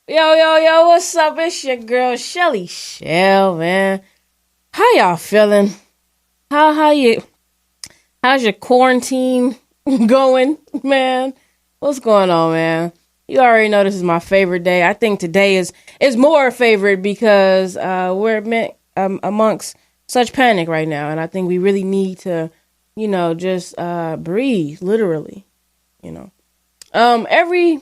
Yo, what's up? It's your girl, Chelle, man. How y'all feeling? How's your quarantine going, man? What's going on, man? You already know this is my favorite day. I think today is more favorite because we're amongst such panic right now, and I think we really need to, just breathe, literally. Every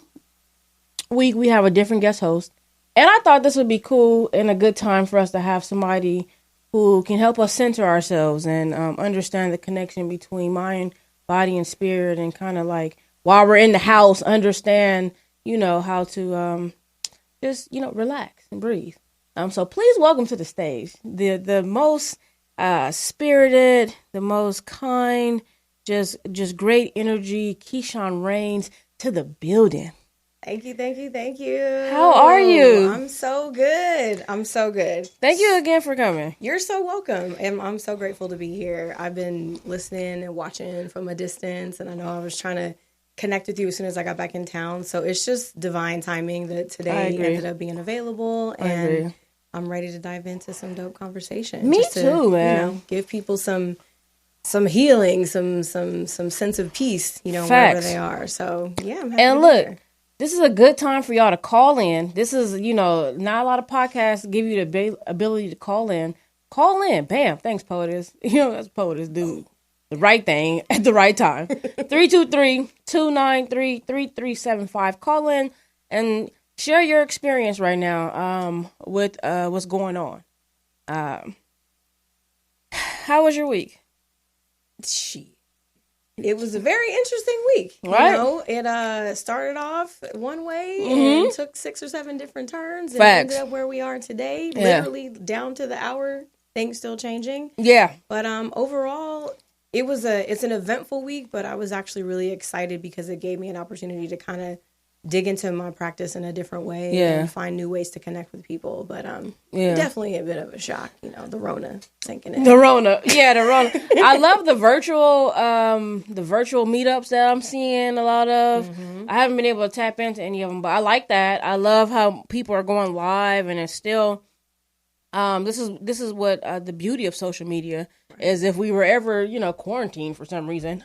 week we have a different guest host, and I thought this would be cool and a good time for us to have somebody who can help us center ourselves and understand the connection between mind, body, and spirit, and kind of like while we're in the house, understand how to just relax and breathe. So please welcome to the stage the most spirited, the most kind, just great energy, Keyshawn Reigns to the building. Thank you. How are you? I'm so good. Thank you again for coming. You're so welcome. And I'm so grateful to be here. I've been listening and watching from a distance, and I know I was trying to connect with you as soon as I got back in town. So it's just divine timing that today ended up being available, and I'm ready to dive into some dope conversation. Me too, man. Give people some healing, some sense of peace, wherever they are. So yeah, I'm happy to be here. This is a good time for y'all to call in. This is, not a lot of podcasts give you the ability to call in. Call in. Bam. Thanks, Poetess. That's Poetess, dude. The right thing at the right time. 323-293-3375. Call in and share your experience right now with what's going on. How was your week? It was a very interesting week. Right. It started off one way and took 6 or 7 different turns and ended up where we are today. Yeah. Literally down to the hour. Things still changing. Yeah. But overall, it's an eventful week, but I was actually really excited because it gave me an opportunity to kind of dig into my practice in a different way and find new ways to connect with people. But definitely a bit of a shock, the Rona sinking in. The Rona. I love the virtual meetups that I'm seeing a lot of. I haven't been able to tap into any of them, but I like that. I love how people are going live, and it's still this is what the beauty of social media is. If we were ever quarantined for some reason,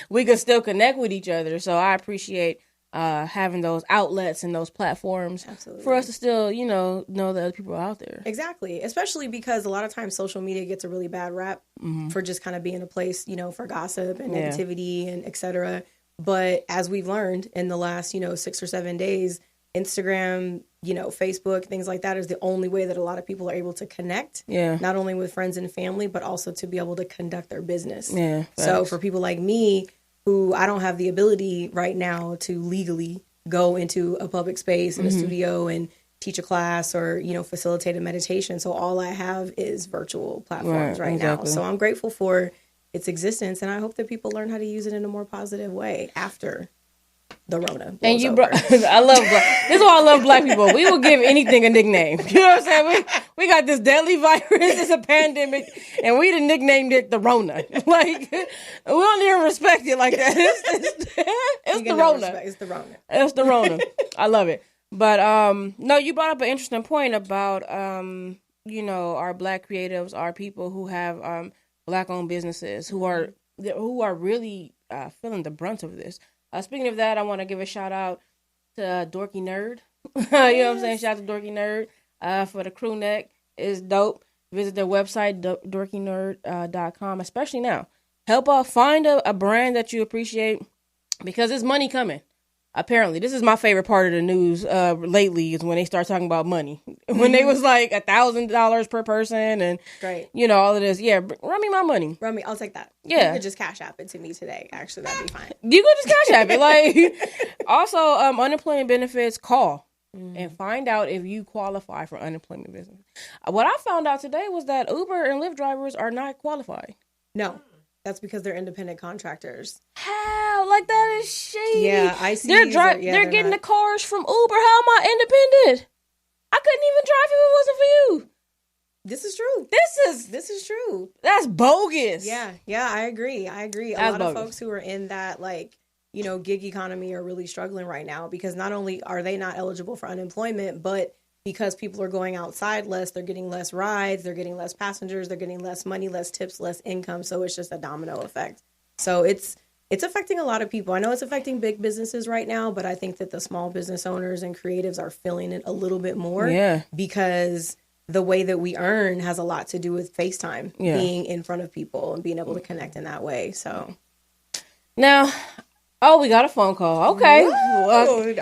we could still connect with each other. So I appreciate having those outlets and those platforms for us to still, know that other people are out there. Exactly. Especially because a lot of times social media gets a really bad rap for just kind of being a place, for gossip and negativity and et cetera. But as we've learned in the last, 6 or 7 days, Instagram, Facebook, things like that is the only way that a lot of people are able to connect. Yeah. Not only with friends and family, but also to be able to conduct their business. Yeah. So for people like me, who I don't have the ability right now to legally go into a public space in a studio and teach a class or, facilitate a meditation. So all I have is virtual platforms right now. So I'm grateful for its existence, and I hope that people learn how to use it in a more positive way after the Rona. And I love Black. This is why I love Black people. We will give anything a nickname. You know what I'm saying? We got this deadly virus. It's a pandemic, and we done nicknamed it the Rona. Like, we don't even respect it like that. It's the Rona. It's the Rona. It's the Rona. I love it. But no, you brought up an interesting point about our Black creatives, our people who have Black-owned businesses who are really feeling the brunt of this. Speaking of that, I want to give a shout out to Dorky Nerd. You know what I'm saying? Shout out to Dorky Nerd for the crew neck. It's dope. Visit their website, dorkynerd.com, especially now. Help find a brand that you appreciate because there's money coming. Apparently, this is my favorite part of the news lately is when they start talking about money. When they was like $1,000 per person and all of this. Yeah, run me my money. Run me, I'll take that. Yeah, you could just cash app it to me today. Actually, that'd be fine. You could just cash app it. Like also, unemployment benefits. Call and find out if you qualify for unemployment benefits. What I found out today was that Uber and Lyft drivers are not qualified. No. That's because they're independent contractors. How? Like, that is shady. Yeah, I see. They're getting the cars from Uber. How am I independent? I couldn't even drive if it wasn't for you. This is true. This is true. That's bogus. Yeah, I agree. A lot of folks who are in that, like, gig economy are really struggling right now, because not only are they not eligible for unemployment, but because people are going outside less, they're getting less rides, they're getting less passengers, they're getting less money, less tips, less income. So it's just a domino effect. So it's affecting a lot of people. I know it's affecting big businesses right now, but I think that the small business owners and creatives are feeling it a little bit more. Yeah. Because the way that we earn has a lot to do with FaceTime, being in front of people and being able to connect in that way. So now, we got a phone call. Okay. Okay.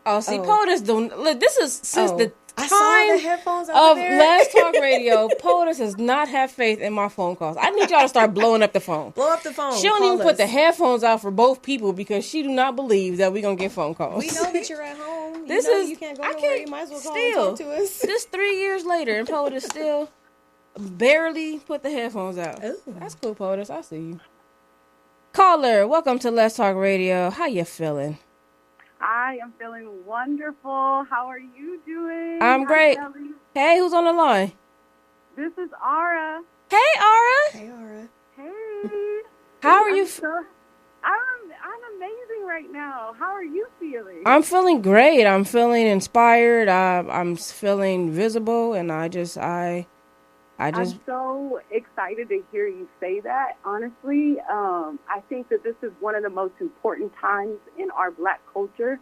POTUS doing. Look, this is since the I time saw the headphones of there. Last Talk Radio. POTUS does not have faith in my phone calls. I need y'all to start blowing up the phone. Blow up the phone. She don't even put the headphones out for both people because she do not believe that we're gonna get phone calls. We know that you're at home. You can't go nowhere. You might as well call and talk to us. This 3 years later, and POTUS still barely put the headphones out. Ooh. That's cool, POTUS. I see you. Caller, welcome to Let's Talk Radio. How you feeling? I am feeling wonderful. How are you doing? I'm great. Chelley. Hey, who's on the line? This is Ara. Hey, Ara. Hey, Ara. Hey. How are you? I'm amazing right now. How are you feeling? I'm feeling great. I'm feeling inspired. I'm feeling visible, and I'm so excited to hear you say that. Honestly, I think that this is one of the most important times in our Black culture.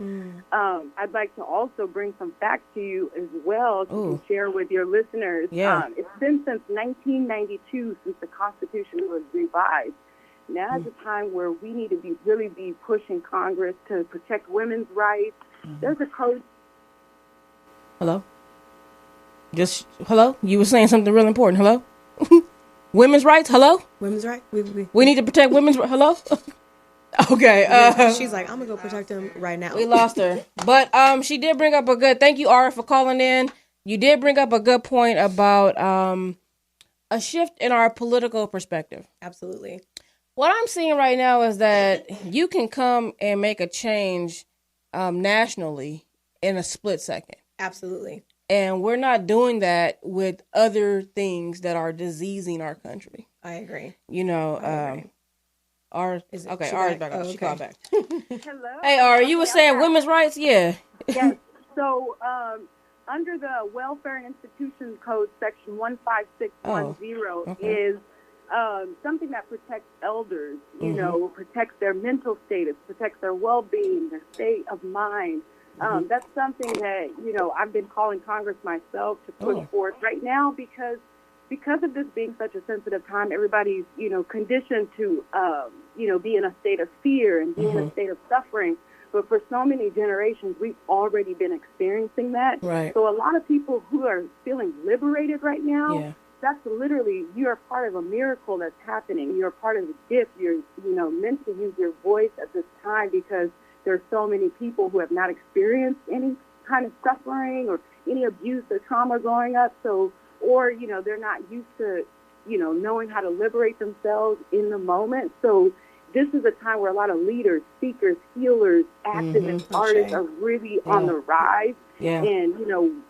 I'd like to also bring some facts to you as well to share with your listeners. Yeah. It's been since 1992 since the Constitution was revised. Now is a time where we need to really be pushing Congress to protect women's rights. There's a code. Hello? Hello? You were saying something real important. Hello? Women's rights? Hello? Women's rights? We need to protect women's rights. Hello? Okay. She's like, I'm going to go protect them right now. We lost her. But she did bring up thank you, Ara, for calling in. You did bring up a good point about a shift in our political perspective. Absolutely. What I'm seeing right now is that you can come and make a change nationally in a split second. Absolutely. And we're not doing that with other things that are diseasing our country. I agree. Ara's back up. She called back. Hello. Hey, Ara, you were saying women's rights? Yeah. Yes. So, under the Welfare and Institutions Code, Section 15610 is something that protects elders, protects their mental status, protects their well-being, their state of mind. That's something that, I've been calling Congress myself to push forth right now because of this being such a sensitive time. Everybody's, conditioned to, be in a state of fear and be in a state of suffering. But for so many generations, we've already been experiencing that. Right. So a lot of people who are feeling liberated right now, that's literally, you're part of a miracle that's happening. You're part of a gift. You're, meant to use your voice at this time because there's so many people who have not experienced any kind of suffering or any abuse or trauma growing up. So, or, they're not used to, knowing how to liberate themselves in the moment. So this is a time where a lot of leaders, speakers, healers, activists, artists are really on the rise. Yeah. And,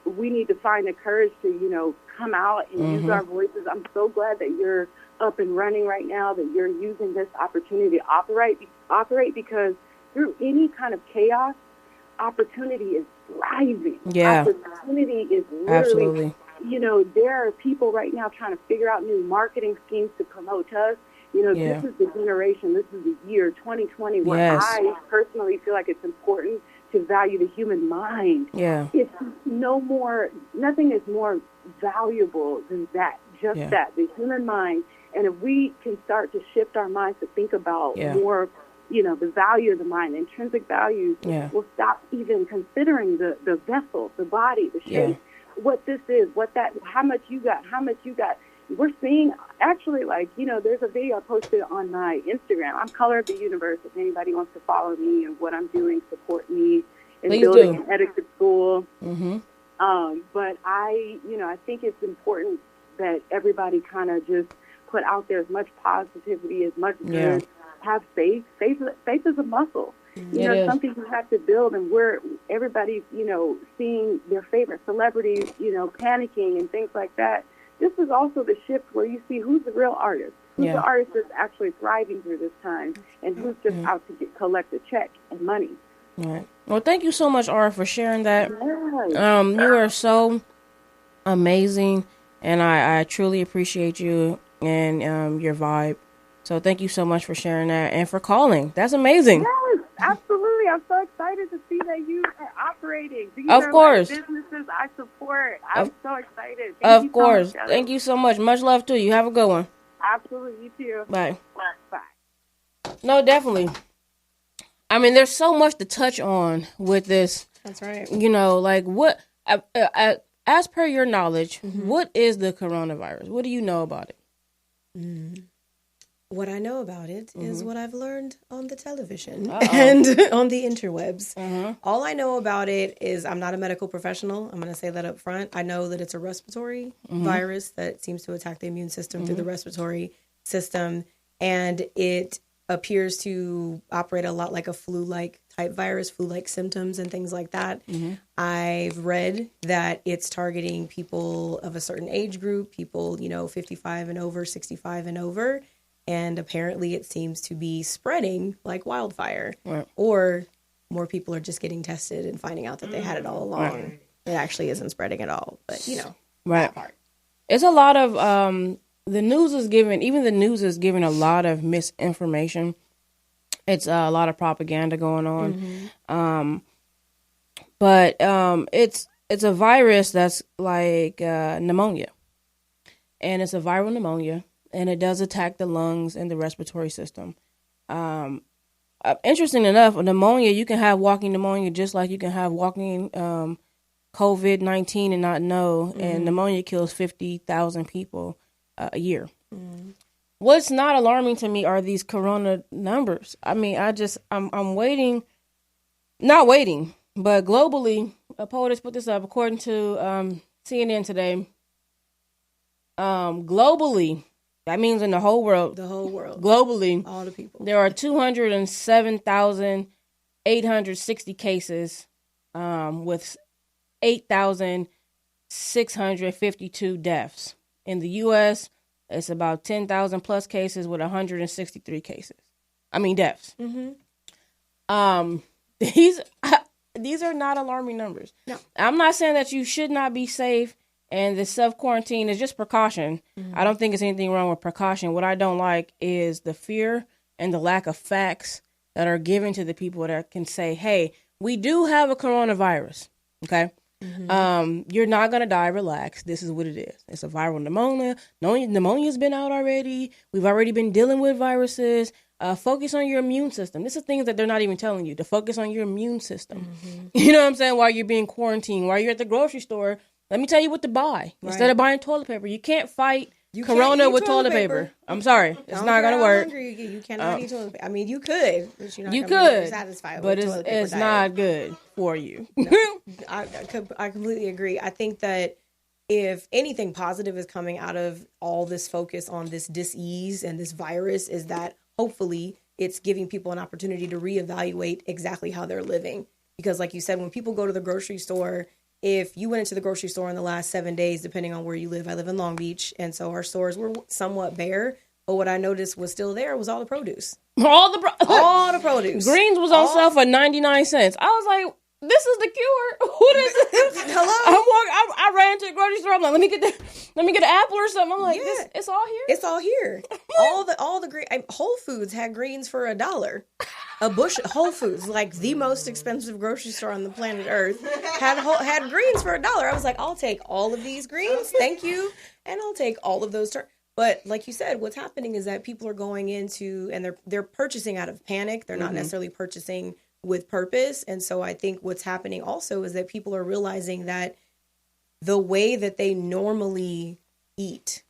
we need to find the courage to, come out and use our voices. I'm so glad that you're up and running right now, that you're using this opportunity to operate because through any kind of chaos, opportunity is thriving. Yeah. Opportunity is literally, there are people right now trying to figure out new marketing schemes to promote us. This is the generation, this is the year 2020 where I personally feel like it's important to value the human mind. Yeah. It's nothing is more valuable than that, that, the human mind. And if we can start to shift our minds to think about more, the value of the mind, the intrinsic values, we'll stop even considering the vessel, the body, the shape, what this is, how much you got. We're seeing, actually, there's a video I posted on my Instagram. I'm Color of the Universe. If anybody wants to follow me and what I'm doing, support me in building an etiquette school. But I think it's important that everybody kind of just put out there as much positivity, as much good. Have faith. Faith is a muscle. It's something you have to build, and where everybody's, seeing their favorite celebrities, panicking and things like that. This is also the shift where you see who's the real artist, Who's the artist that's actually thriving through this time, and who's just out to collect a check and money? Right. Well, thank you so much, Ara, for sharing that. Yes. You are so amazing, and I truly appreciate you and your vibe. So thank you so much for sharing that and for calling. That's amazing. Yes, absolutely. I'm so excited to see that you are operating. These of are course. Like businesses I support. I'm so excited. Of course. Thank you so much. Much love to you. Have a good one. Absolutely. You too. Bye. Bye. No, definitely. I mean, there's so much to touch on with this. That's right. You know, like what, as per your knowledge, what is the coronavirus? What do you know about it? What I know about it is what I've learned on the television and on the interwebs. All I know about it is I'm not a medical professional. I'm going to say that up front. I know that it's a respiratory virus that seems to attack the immune system through the respiratory system, and it appears to operate a lot like a flu-like type virus, flu-like symptoms and things like that. I've read that it's targeting people of a certain age group, people, 55 and over, 65 and over. And apparently it seems to be spreading like wildfire. Right. Or more people are just getting tested and finding out that they had it all along. Right. It actually isn't spreading at all. But, that part. It's a lot of, the news is giving a lot of misinformation. It's a lot of propaganda going on. But it's a virus that's like pneumonia. And it's a viral pneumonia. And it does attack the lungs and the respiratory system. Interesting enough, pneumonia, you can have walking pneumonia just like you can have walking COVID-19 and not know. And pneumonia kills 50,000 people a year. What's not alarming to me are these corona numbers. I mean, I'm waiting, not waiting, but globally, a poll just put this up, according to CNN today, globally, that means in the whole world. The whole world. Globally. All the people. There are 207,860 cases with 8,652 deaths. In the U.S., it's about 10,000 plus cases with 163 deaths. These are not alarming numbers. No. I'm not saying that you should not be safe. And the self-quarantine is just precaution. I don't think there's anything wrong with precaution. What I don't like is the fear and the lack of facts that are given to the people that can say, hey, we do have a coronavirus, okay? You're not going to die. Relax. This is what it is. It's a viral pneumonia. Pneumonia's been out already. We've already been dealing with viruses. Focus on your immune system. This is things that they're not even telling you, to focus on your immune system. You know what I'm saying? While you're being quarantined, while you're at the grocery store, let me tell you what to buy. Instead of buying toilet paper, you can't fight corona with toilet paper. I'm sorry. It's not going to work. You cannot eat toilet paper. I mean, you could. But you're not you could, satisfied but with toilet paper it's not good for you. No, I completely agree. I think that if anything positive is coming out of all this focus on this dis-ease and this virus is that hopefully it's giving people an opportunity to reevaluate exactly how they're living. Because like you said, when people go to the grocery store, if you went into the grocery store in the last 7 days, depending on where you live, I live in Long Beach, and so our stores were somewhat bare. But what I noticed was still there was all the produce. All the produce. Greens was on sale for 99 cents. I was like, this is the cure. What is this? Hello. I ran into the grocery store. I'm like, let me get an apple or something. I'm like, it's all here. It's all here. all the green. Whole Foods had greens for $1. A bushel. Whole Foods, like the most expensive grocery store on the planet Earth, had greens for $1. I was like, I'll take all of these greens, thank you, and I'll take all of those. But like you said, what's happening is that people are going into and they're purchasing out of panic. They're not necessarily purchasing with purpose. And so I think what's happening also is that people are realizing that the way that they normally eat,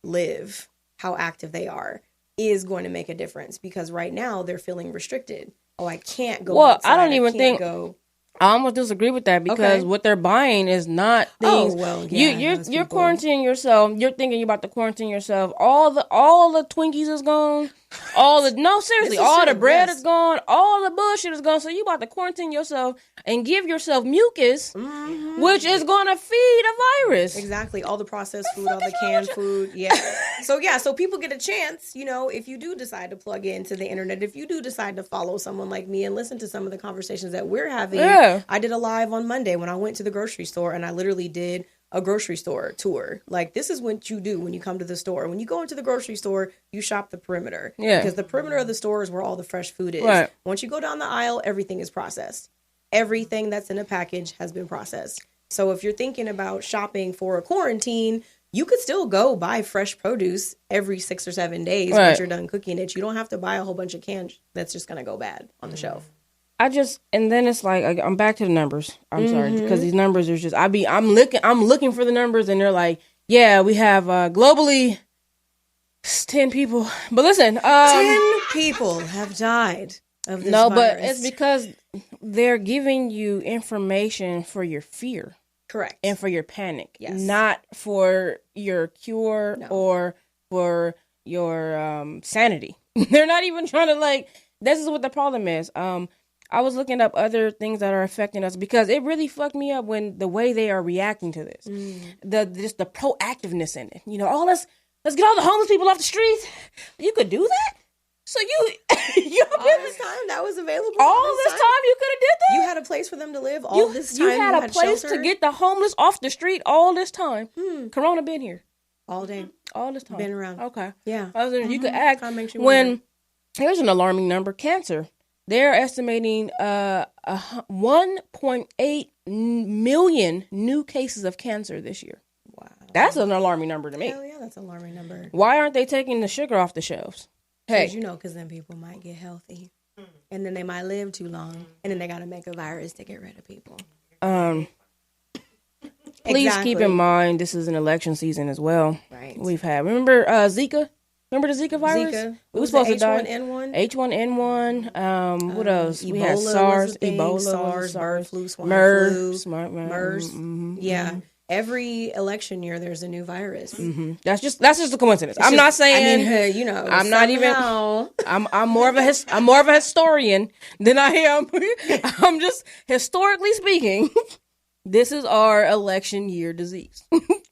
live, how active they are, is going to make a difference, because right now they're feeling restricted. Oh, I can't go outside. I don't even think I almost disagree with that, because what they're buying is not things. You're quarantining yourself. You're thinking you're about to quarantine yourself. All the Twinkies is gone. Seriously, all the bread is gone, all the bullshit is gone. So you about to quarantine yourself and give yourself mucus, which is gonna feed a virus. Exactly. All the processed food, all the canned food. Yeah. So people get a chance, if you do decide to plug into the internet, if you do decide to follow someone like me and listen to some of the conversations that we're having. Yeah. I did a live on Monday when I went to the grocery store, and I literally did a grocery store tour. Like, this is what you do when you come to the store. When you go into the grocery store, you shop the perimeter. Yeah. Because the perimeter of the store is where all the fresh food is. Right. Once you go down the aisle, everything is processed. Everything that's in a package has been processed. So if you're thinking about shopping for a quarantine, you could still go buy fresh produce every 6 or 7 days once you're done cooking it. You don't have to buy a whole bunch of canned that's just going to go bad on the shelf. And then it's like, I'm back to the numbers. I'm sorry, because these numbers are just, I'm looking for the numbers, and they're like, yeah, we have globally 10 people. But listen, 10 people have died of this virus. But it's because they're giving you information for your fear. Correct. And for your panic. Yes. Not for your cure or for your sanity. They're not even trying to, this is what the problem is. I was looking up other things that are affecting us, because it really fucked me up when the way they are reacting to this, the proactiveness in it. Let's get all the homeless people off the streets. You could do that. So you all this time that was available. All this time you could have did that. You had a place for them to live. All this time you had a place shelter. To get the homeless off the street. All this time, Corona been here all day. All this time been around. Okay, yeah. You could act when here's an alarming number: cancer. They're estimating 1.8 million new cases of cancer this year. Wow. That's an alarming number to me. Hell yeah, that's an alarming number. Why aren't they taking the sugar off the shelves? Hey. Because then people might get healthy. And then they might live too long. And then they got to make a virus to get rid of people. Please keep in mind, this is an election season as well. Right. Remember Zika? Remember the Zika virus? Zika. We were supposed to die. H1N1. H1N1. What else? Ebola, we had SARS, Ebola, bird flu, swine flu, MERS. Mm-hmm. Yeah. Every election year, there's a new virus. Mm-hmm. That's just a coincidence. I'm not saying. I'm not even. I'm more of a historian than I am. I'm just historically speaking. This is our election year disease.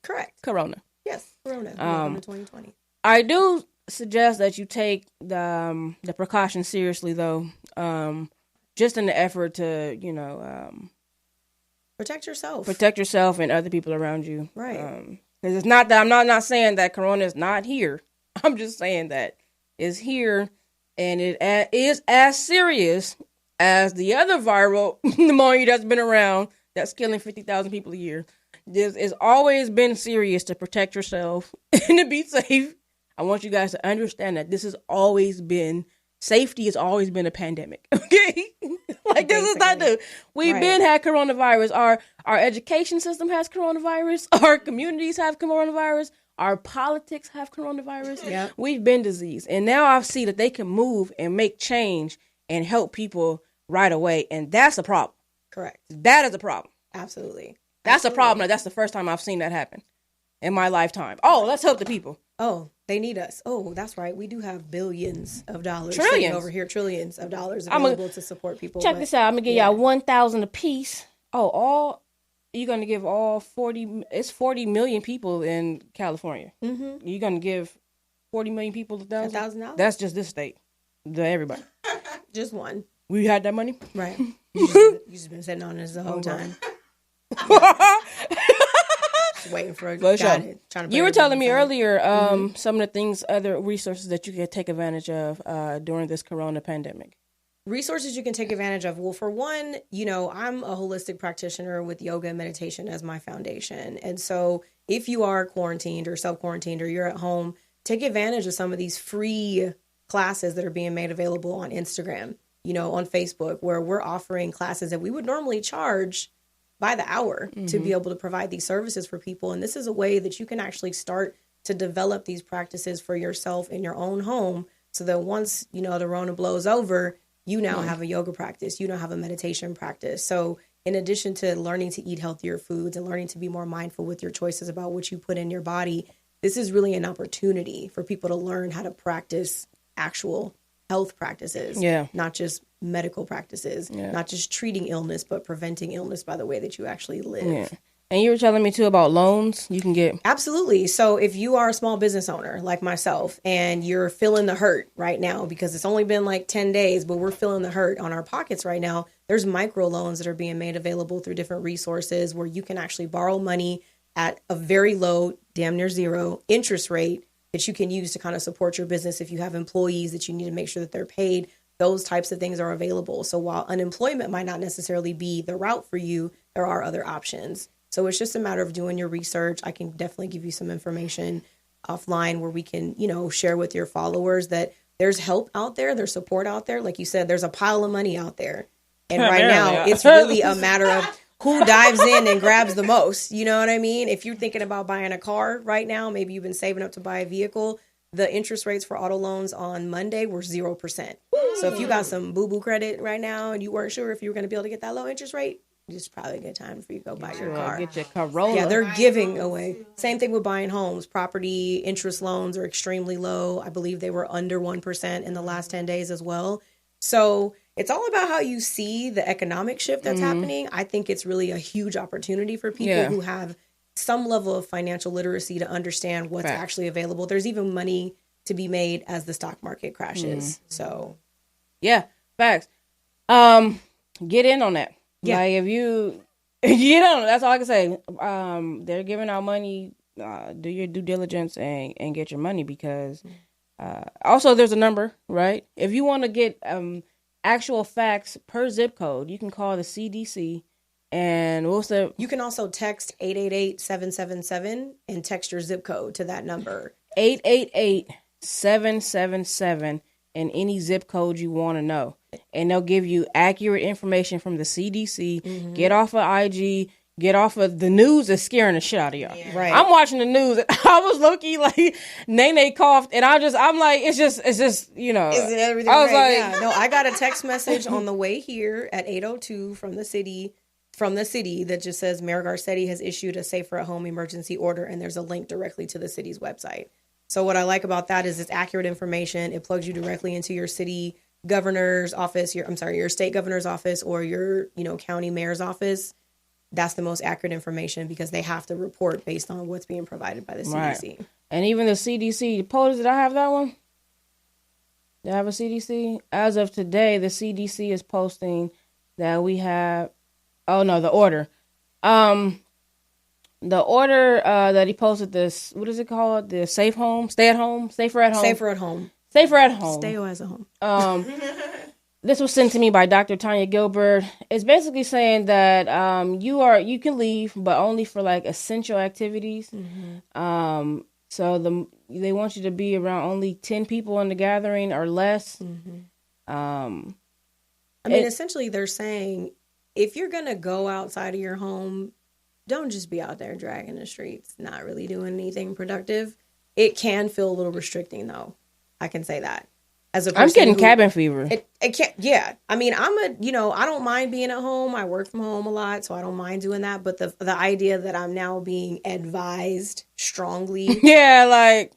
Correct. Corona. Yes, Corona. Welcome to 2020. I do suggest that you take the precautions seriously, though, just in the effort to, protect yourself and other people around you. Right. Because it's not that I'm not saying that Corona is not here. I'm just saying that it's here, and it is as serious as the other viral pneumonia that's been around that's killing 50,000 people a year. It's always been serious to protect yourself and to be safe. I want you guys to understand that this has always been, safety has always been a pandemic. Okay? This is not new. We've been had coronavirus. Our education system has coronavirus. Our communities have coronavirus. Our politics have coronavirus. Yep. We've been diseased. And now I see that they can move and make change and help people right away. And that's a problem. Correct. That is a problem. Absolutely. That's a problem. That's the first time I've seen that happen in my lifetime. Oh, let's help the people. Oh, they need us. Oh, that's right. We do have billions of dollars. Trillions. Over here, trillions of dollars available to support people. Check this out. I'm going to give y'all 1,000 a piece. Oh, you're going to give all 40 million people in California. Mm-hmm. You're going to give 40 million people $1,000? That's just this state. To everybody. Just one. We had that money? Right. You just been sitting on this the whole time. Waiting for it. Trying to you were telling me earlier some of the things, other resources that you can take advantage of during this corona pandemic. Resources you can take advantage of. Well, for one, I'm a holistic practitioner with yoga and meditation as my foundation. And so if you are quarantined or self-quarantined or you're at home, take advantage of some of these free classes that are being made available on Instagram, on Facebook, where we're offering classes that we would normally charge by the hour to be able to provide these services for people. And this is a way that you can actually start to develop these practices for yourself in your own home, so that once, the Rona blows over, you now have a yoga practice, you now have a meditation practice. So in addition to learning to eat healthier foods and learning to be more mindful with your choices about what you put in your body, this is really an opportunity for people to learn how to practice actual health practices. Yeah. Not just medical practices. Yeah. Not just treating illness, but preventing illness by the way that you actually live. Yeah. And you were telling me too about loans you can get. Absolutely. So if you are a small business owner like myself and you're feeling the hurt right now because it's only been like 10 days, but we're feeling the hurt on our pockets right now, there's micro loans that are being made available through different resources where you can actually borrow money at a very low, damn near zero interest rate that you can use to kind of support your business. If you have employees that you need to make sure that they're paid, those types of things are available. So while unemployment might not necessarily be the route for you, there are other options. So it's just a matter of doing your research. I can definitely give you some information offline where we can, share with your followers that there's help out there, there's support out there. Like you said, there's a pile of money out there. And right now, it's really a matter of who dives in and grabs the most. You know what I mean? If you're thinking about buying a car right now, maybe you've been saving up to buy a vehicle, the interest rates for auto loans on Monday were 0%. So if you got some boo-boo credit right now and you weren't sure if you were going to be able to get that low interest rate, it's probably a good time for you to go buy your car. Get your Corolla. Yeah, they're giving away. Same thing with buying homes. Property interest loans are extremely low. I believe they were under 1% in the last 10 days as well. So it's all about how you see the economic shift that's happening. I think it's really a huge opportunity for people who have some level of financial literacy to understand what's actually available. There's even money to be made as the stock market crashes. So, yeah, facts. Get in on that. Yeah. Like if you that's all I can say. They're giving out money. Do your due diligence and get your money because also there's a number, right? If you want to get actual facts per zip code, you can call the CDC. And you can also text 888-777 and text your zip code to that number. 888-777 and any zip code you want to know. And they'll give you accurate information from the CDC. Mm-hmm. Get off of IG. Get off of the news that's scaring the shit out of y'all. Yeah. Right. I'm watching the news. And I was low-key like, Nene coughed. And I'm like, it's just, Is everything I was right? Yeah. No, I got a text message on the way here at 8:02 from the city that just says Mayor Garcetti has issued a safer at home emergency order. And there's a link directly to the city's website. So what I like about that is it's accurate information. It plugs you directly into your city governor's office, your state governor's office or your, county mayor's office. That's the most accurate information because they have to report based on what's being provided by the CDC. Right. And even the CDC, did I have that one? Did I have a CDC? As of today, the CDC is posting that we have, the order. The order that he posted this, what is it called? The safer at home. Stay at home. Safer at home. Stay as a home. This was sent to me by Dr. Tanya Gilbert. It's basically saying that you can leave, but only for like essential activities. Mm-hmm. So they want you to be around only 10 people in the gathering or less. Mm-hmm. Essentially they're saying if you're gonna go outside of your home, don't just be out there dragging the streets, not really doing anything productive. It can feel a little restricting, though. I can say that. As a person I'm getting cabin fever. It can't. Yeah, I don't mind being at home. I work from home a lot, so I don't mind doing that. But the idea that I'm now being advised strongly advised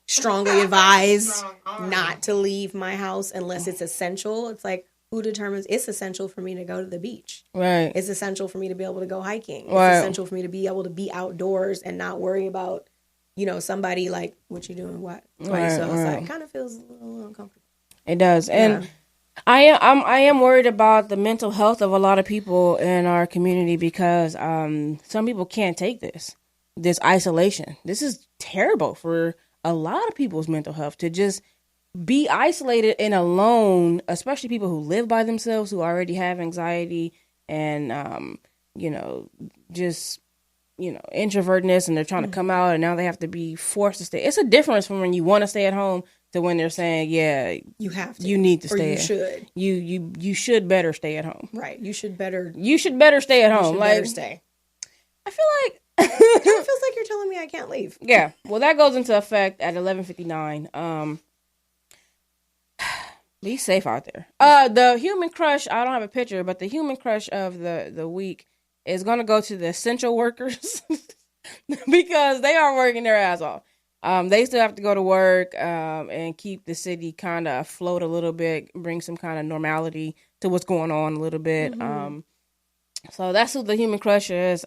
not to leave my house unless it's essential. It's like, who determines it's essential for me to go to the beach? Right. It's essential for me to be able to go hiking. Right. It's essential for me to be able to be outdoors and not worry about, somebody like, what you doing, what? Right. So it's like, it kind of feels a little uncomfortable. It does. And I am worried about the mental health of a lot of people in our community because some people can't take this isolation. This is terrible for a lot of people's mental health to just be isolated and alone, especially people who live by themselves, who already have anxiety and, introvertness, and they're trying to come out and now they have to be forced to stay. It's a difference from when you want to stay at home to when they're saying, yeah, you have to, you need to stay. Or you should better stay at home. Right. You should better stay at home. Stay. I feel like it feels like you're telling me I can't leave. Yeah. Well, that goes into effect at 11:59. Be safe out there. The human crush, I don't have a picture, but the human crush of the week is going to go to the essential workers because they are working their ass off. They still have to go to work and keep the city kind of afloat a little bit, bring some kind of normality to what's going on a little bit. So that's who the Human Crusher is,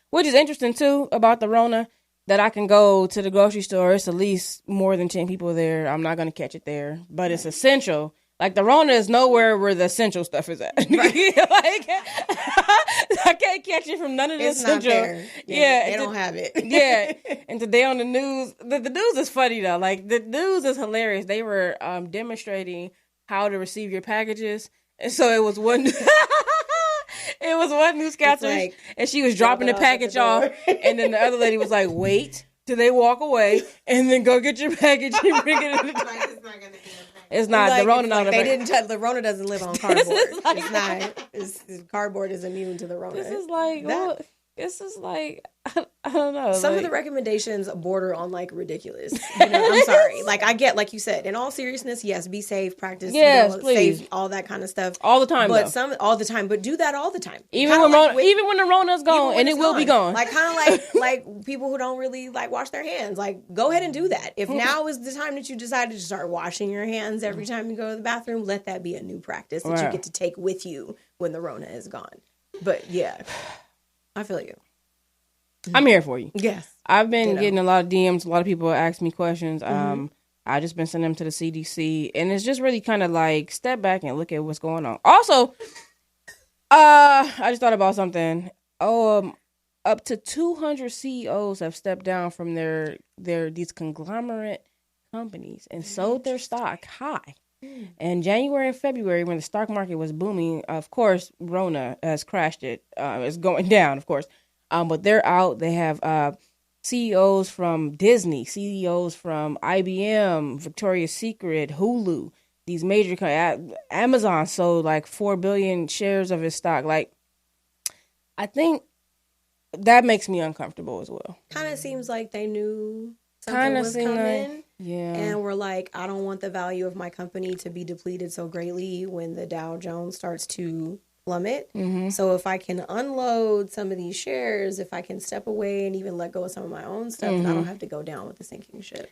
which is interesting, too, about the Rona, that I can go to the grocery store. It's at least more than 10 people there. I'm not going to catch it there, but it's essential. Like, the Rona is nowhere where the essential stuff is at. Right. Like, I can't catch it from none of the essential. Not there. Yeah, they don't have it. Yeah. And today on the news, the news is funny, though. Like, the news is hilarious. They were demonstrating how to receive your packages. And so it was one... It was one newscaster, like, and she was dropping the package off, and then the other lady was like, wait till they walk away, and then go get your package and bring it in. It's not. Like, the Rona not like they didn't. The Rona doesn't live on cardboard. It's not. Cardboard is immune to the Rona. This is like... This is like, I don't know. Some of the recommendations border on like ridiculous. You know, I'm sorry. Like I get, like you said, in all seriousness, yes, be safe, practice, please. Safe, all that kind of stuff. All the time, but all the time. But do that all the time. Even when the Rona's gone, and it will be gone. Like kind of like people who don't really like wash their hands. Like go ahead and do that. If now is the time that you decided to start washing your hands every time you go to the bathroom, let that be a new practice that you get to take with you when the Rona is gone. But yeah. I feel you. I'm here for you. Yes. I've been getting a lot of DMs. A lot of people ask me questions. I just been sending them to the CDC. And it's just really kind of like step back and look at what's going on. Also, I just thought about something. Up to 200 CEOs have stepped down from these conglomerate companies and sold their stock high. In January and February, when the stock market was booming, of course, Rona has crashed it. It's going down, of course. But they're out. They have CEOs from Disney, CEOs from IBM, Victoria's Secret, Hulu. These major Amazon sold like 4 billion shares of its stock. Like, I think that makes me uncomfortable as well. Kind of seems like they knew something was coming. Yeah. And we're like, I don't want the value of my company to be depleted so greatly when the Dow Jones starts to plummet. So if I can unload some of these shares, if I can step away and even let go of some of my own stuff, then I don't have to go down with the sinking ship.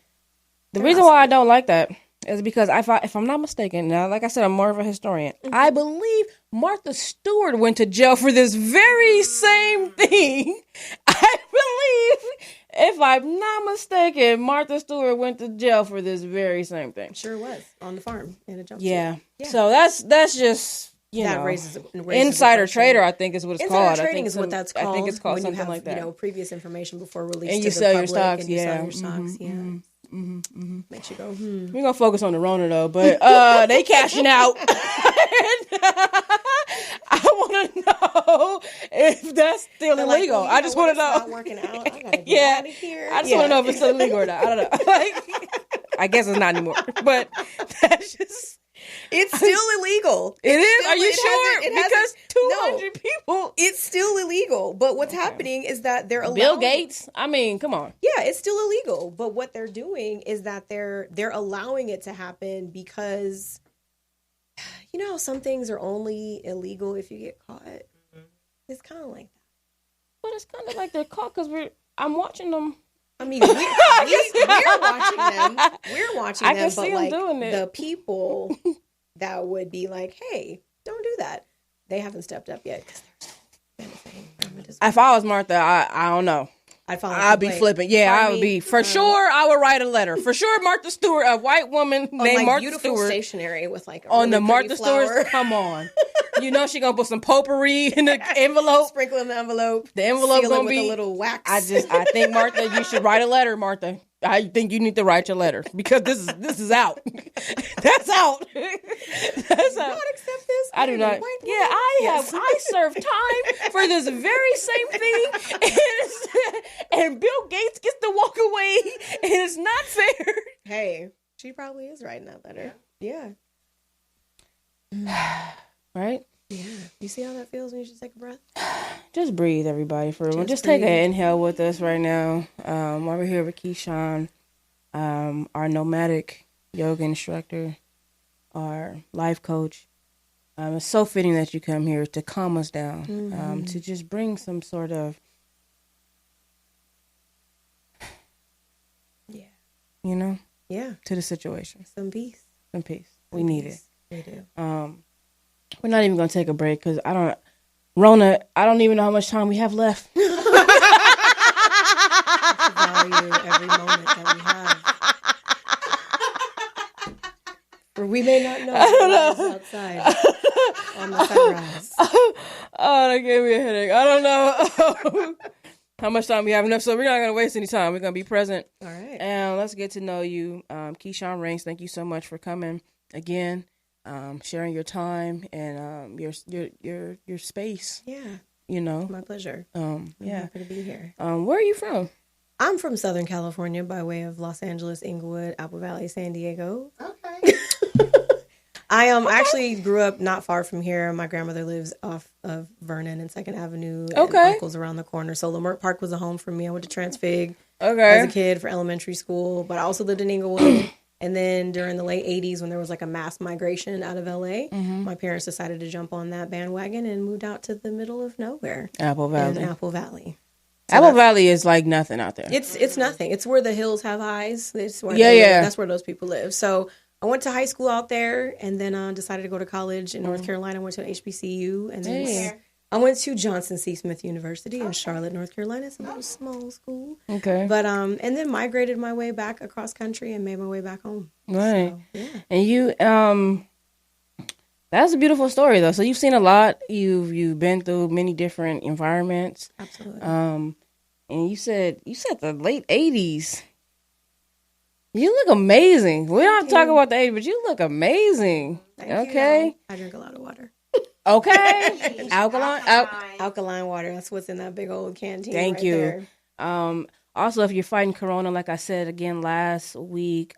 The reason why I don't like that is because if I'm not mistaken, now, like I said, I'm more of a historian. I believe Martha Stewart went to jail for this very same thing. I believe, if I'm not mistaken, Martha Stewart went to jail for this very same thing. Sure was, on the farm in a jumpsuit. Yeah. So that's just, raises insider trader, I think is what it's called. Insider trading is what that's called. I think it's called when something you have, like that. Previous information before release and to you the sell public, your stocks. and you sell your stocks. Makes you go, We're going to focus on the Rona, though, but they cashing out. I want to know if that's still illegal. Like, I just want to know. It's not working out. I gotta get out of here. I just want to know if it's still illegal or not. I don't know. I guess it's not anymore, but that's just... It's still illegal. It is? Are you sure? Because 200 people. It's still illegal. But what's happening is that they're allowing... Bill Gates? I mean, come on. Yeah, it's still illegal. But what they're doing is that they're allowing it to happen because, some things are only illegal if you get caught. It's kind of like that. But it's kind of like they're caught because I'm watching them. I mean, we're watching them. We're watching them, but like the people that would be like, "Hey, don't do that." They haven't stepped up yet because they're still benefiting from it. If I was Martha, I don't know. I'd be flipping. Yeah, I would be for sure. I would write a letter for sure. Martha Stewart, a white woman named Martha beautiful Stewart, stationery with like on the Martha flower. Stewart. Come on, she gonna put some potpourri in the envelope, sprinkle in the envelope. The envelope gonna be a little wax. I think Martha, you should write a letter, Martha. I think you need to write your letter because this is out. That's out. That's out. Not accept this. I do not. Yeah, I served time for this very same thing, and Bill Gates gets to walk away, and it's not fair. Hey, she probably is writing that letter. Yeah. Right. Yeah. You see how that feels when you just take a breath? Just breathe, everybody. Just take an inhale with us right now. While we're here with Keyshawn, our nomadic yoga instructor, our life coach. It's so fitting that you come here to calm us down, to just bring some sort of you know? Yeah. To the situation. Some peace. Some peace. We need it. We do. We're not even going to take a break because I don't even know how much time we have left. Value every moment that we have. Or we may not know. I don't know. Outside on the sunrise. Oh, that gave me a headache. I don't know how much time we have enough, so we're not going to waste any time. We're going to be present. All right. And let's get to know you. Keyshawn Raines, thank you so much for coming again, sharing your time and your space. Yeah. You know. My pleasure. I'm happy to be here. Where are you from? I'm from Southern California by way of Los Angeles, Inglewood, Apple Valley, San Diego. Okay. I actually grew up not far from here. My grandmother lives off of Vernon and 2nd Avenue. And uncle's around the corner. So Leimert Park was a home for me. I went to Transfig as a kid for elementary school, but I also lived in Inglewood. And then during the late 80s, when there was like a mass migration out of LA, my parents decided to jump on that bandwagon and moved out to the middle of nowhere. Apple Valley. Apple Valley. So Apple Valley is like nothing out there. It's nothing. It's where the hills have eyes. It's where that's where those people live. So I went to high school out there, and then decided to go to college in North Carolina. I went to an HBCU, and then I went to Johnson C. Smith University in Charlotte, North Carolina. It's a little small school. Okay. But and then migrated my way back across country and made my way back home. Right. So, yeah. And you that's a beautiful story though. So you've seen a lot. You've been through many different environments. Absolutely. And you said the late 80s. You look amazing. We don't talk about the 80s, but you look amazing. Thank okay. You. I drink a lot of water. Okay. Alkaline water. That's what's in that big old canteen. Thank you. There. Also, if you're fighting corona, like I said again last week,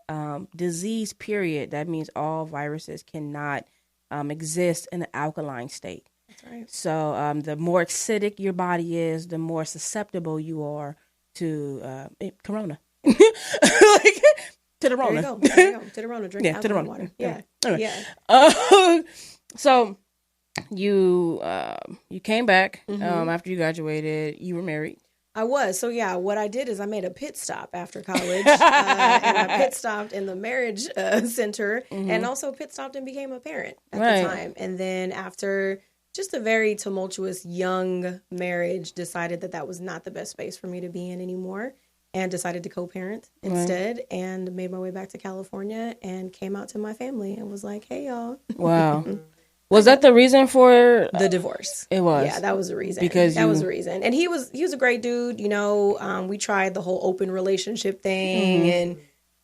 disease period. That means all viruses cannot exist in an alkaline state. That's right. So the more acidic your body is, the more susceptible you are to corona. To the Rona. There you go. To the Rona. Drink alkaline water. Yeah. Anyway. So you came back after you graduated. You were married. I was. So, yeah, what I did is I made a pit stop after college. And I pit stopped in the marriage center and also pit stopped and became a parent at the time. And then after just a very tumultuous young marriage, decided that was not the best space for me to be in anymore. And decided to co-parent instead and made my way back to California and came out to my family and was like, hey, y'all. Wow. Was that the reason for the divorce? It was. Yeah, that was the reason. That was the reason. And he was a great dude. You know, we tried the whole open relationship thing and,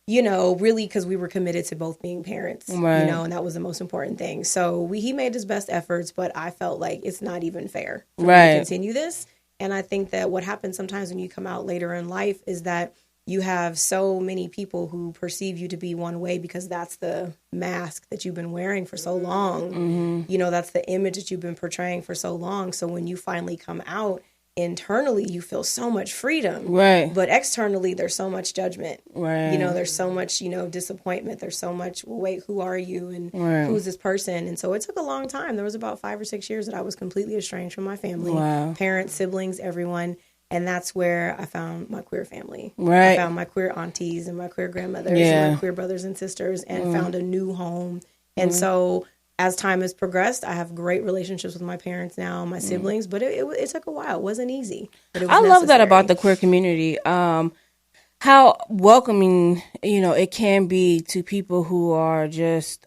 you know, really because we were committed to both being parents, you know, and that was the most important thing. So he made his best efforts, but I felt like it's not even fair for me to continue this. And I think that what happens sometimes when you come out later in life is that you have so many people who perceive you to be one way because that's the mask that you've been wearing for so long. You know, that's the image that you've been portraying for so long. So when you finally come out, internally you feel so much freedom. But externally there's so much judgment. You know, there's so much, you know, disappointment. There's so much, well, wait, who are you? And who's this person? And so it took a long time. There was about 5 or 6 years that I was completely estranged from my family, parents, siblings, everyone. And that's where I found my queer family. I found my queer aunties and my queer grandmothers and my queer brothers and sisters and found a new home. And so as time has progressed, I have great relationships with my parents now, my siblings, but it took a while. It wasn't easy. But it was love that about the queer community. How welcoming, you know, it can be to people who are just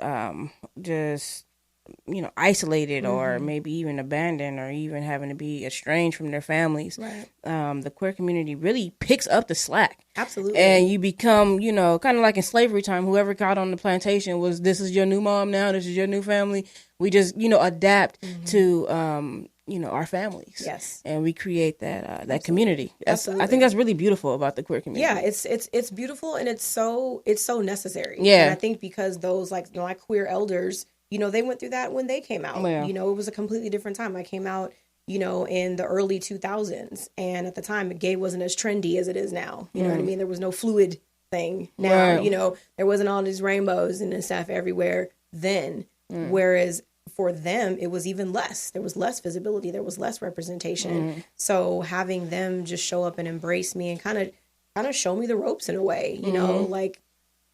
you know, isolated or maybe even abandoned or even having to be estranged from their families. The queer community really picks up the slack. Absolutely. And you become, you know, kind of like in slavery time, whoever got on the plantation was, this is your new mom now, this is your new family. We just, you know, adapt to, you know, our families. Yes. And we create that community. I think that's really beautiful about the queer community. Yeah, it's beautiful and it's so necessary. Yeah. And I think because those, like, you know, my queer elders, you know, they went through that when they came out. You know, it was a completely different time. I came out, you know, in the early 2000s. And at the time, gay wasn't as trendy as it is now. You know what I mean? There was no fluid thing now. You know, there wasn't all these rainbows and stuff everywhere then. Whereas for them, it was even less. There was less visibility. There was less representation. So having them just show up and embrace me and kind of show me the ropes in a way, you know, like,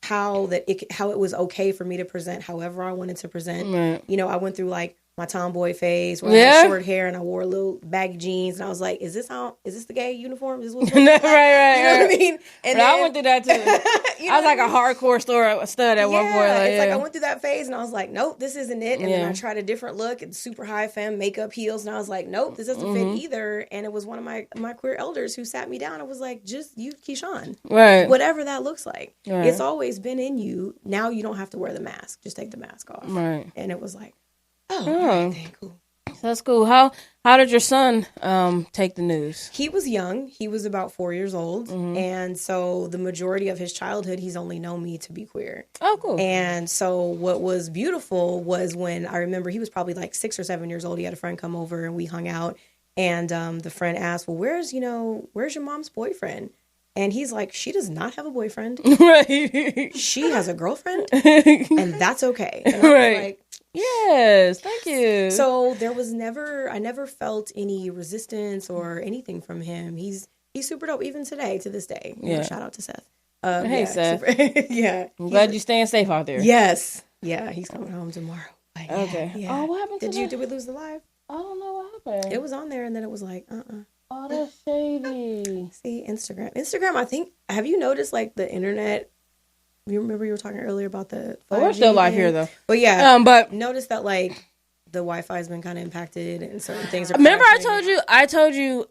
how it was okay for me to present however I wanted to present. Right. You know, I went through like my tomboy phase where I had short hair and I wore little baggy jeans, and I was like, is this the gay uniform? Is this what's right, right. You know what I mean? And then, I went through that too. I was like a hardcore stud at one point. Like, like I went through that phase and I was like, nope, this isn't it. And then I tried a different look and super high femme makeup, heels, and I was like, nope, this doesn't fit either. And it was one of my queer elders who sat me down and was like, just you, Keyshawn. Right. Whatever that looks like. Right. It's always been in you. Now you don't have to wear the mask. Just take the mask off. Right. And it was like, oh. Cool. That's cool. How did your son take the news? He was young. He was about 4 years old. And so the majority of his childhood, he's only known me to be queer. Oh, cool. And so what was beautiful was when I remember he was probably like 6 or 7 years old. He had a friend come over and we hung out. And the friend asked, well, where's your mom's boyfriend? And he's like, she does not have a boyfriend. Right. She has a girlfriend. And that's okay. And I was like, yes, thank you. So I never felt any resistance or anything from him. He's super dope even today, to this day. Yeah. Shout out to Seth. Hey, Seth. Yeah. I'm glad you're staying safe out there. Yes. Yeah, he's coming home tomorrow. But okay. Yeah. Oh, what happened to that? Did we lose the live? I don't know what happened. It was on there and then it was like, Oh, that's shady. See, Instagram, I think, have you noticed like the internet? You remember you were talking earlier about the 5G we're still live here though. But yeah, but notice that like the Wi-Fi has been kind of impacted and certain things are Remember crashing. I told you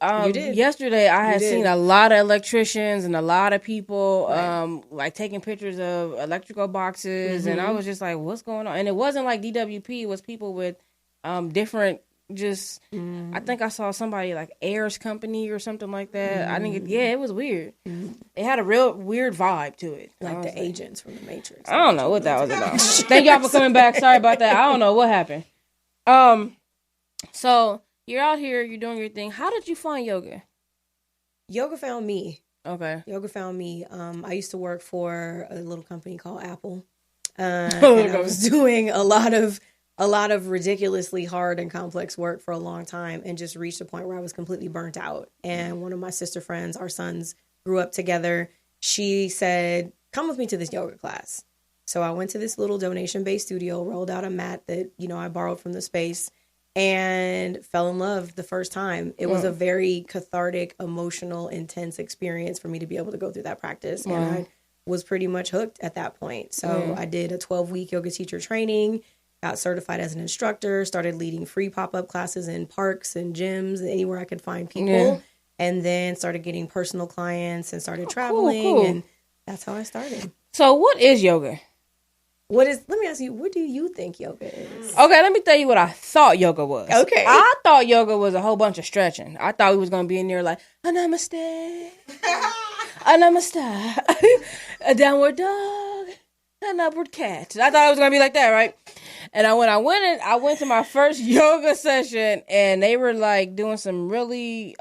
yesterday I had seen a lot of electricians and a lot of people like taking pictures of electrical boxes and I was just like, what's going on? And it wasn't like DWP, it was people with different I think I saw somebody like Ayers Company or something like that. I think it was weird. It had a real weird vibe to it. Like the agents from the Matrix. I don't know what that was about. Thank y'all for coming back. Sorry about that. I don't know what happened. So you're out here, you're doing your thing. How did you find yoga? Yoga found me. Okay. Yoga found me. I used to work for a little company called Apple. And I was doing a lot of ridiculously hard and complex work for a long time and just reached a point where I was completely burnt out. And one of my sister friends, our sons grew up together. She said, come with me to this yoga class. So I went to this little donation-based studio, rolled out a mat that, I borrowed from the space and fell in love the first time. It was a very cathartic, emotional, intense experience for me to be able to go through that practice. And I was pretty much hooked at that point. So I did a 12-week yoga teacher training, got certified as an instructor, started leading free pop-up classes in parks and gyms, anywhere I could find people, and then started getting personal clients and started traveling, and that's how I started. So what is yoga? Let me ask you, what do you think yoga is? Okay, let me tell you what I thought yoga was. Okay. I thought yoga was a whole bunch of stretching. I thought we was going to be in there like, namaste, namaste, a downward dog, an upward cat. I thought it was going to be like that, right? And I went to my first yoga session, and they were like doing some really